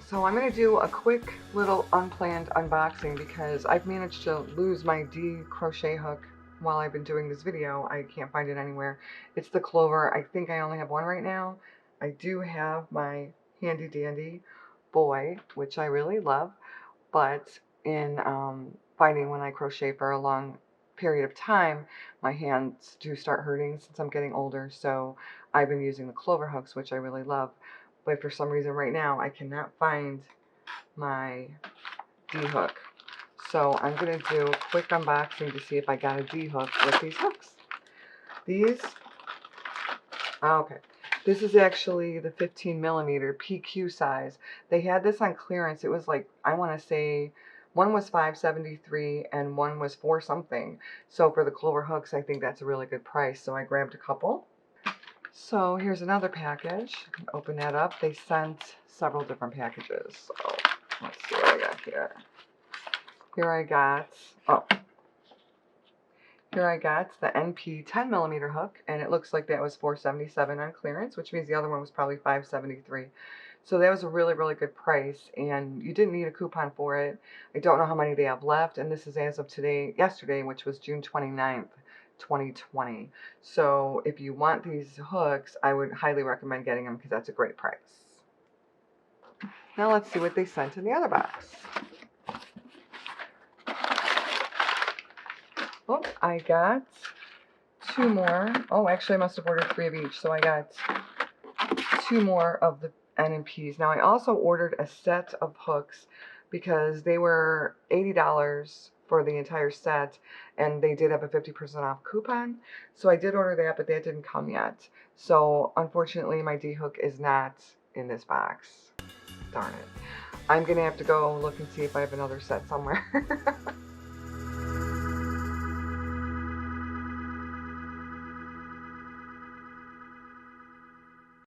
So I'm going to do a quick little unplanned unboxing because I've managed to lose my D crochet hook while I've been doing this video. I can't find it anywhere. It's the Clover. I think I only have one right now. I do have my handy dandy boy, which I really love, but in finding when I crochet for a long period of time, my hands do start hurting since I'm getting older, so I've been using the Clover hooks, which I really love. But for some reason right now I cannot find my D hook. So I'm going to do a quick unboxing to see if I got a D hook with these hooks. These, okay, this is actually the 15mm PQ size. They had this on clearance. It was like, I want to say, one was $5.73 and one was $4 something. So for the Clover hooks, I think that's a really good price. So I grabbed a couple. So here's another package. Open that up. They sent several different packages. So let's see what I got here. Here I got the NP 10mm hook, and it looks like that was $4.77 on clearance, which means the other one was probably $5.73. So that was a really, really good price, and you didn't need a coupon for it. I don't know how many they have left, and this is as of yesterday, which was June 29th. 2020. So if you want these hooks, I would highly recommend getting them because that's a great price. Now let's see what they sent in the other box. Oh, I got 2 more. Oh, actually I must have ordered 3 of each. So I got 2 more of the NPs. Now I also ordered a set of hooks because they were $80 for the entire set, and they did have a 50% off coupon. So I did order that, but that didn't come yet. So unfortunately my D hook is not in this box. Darn it. I'm gonna have to go look and see if I have another set somewhere.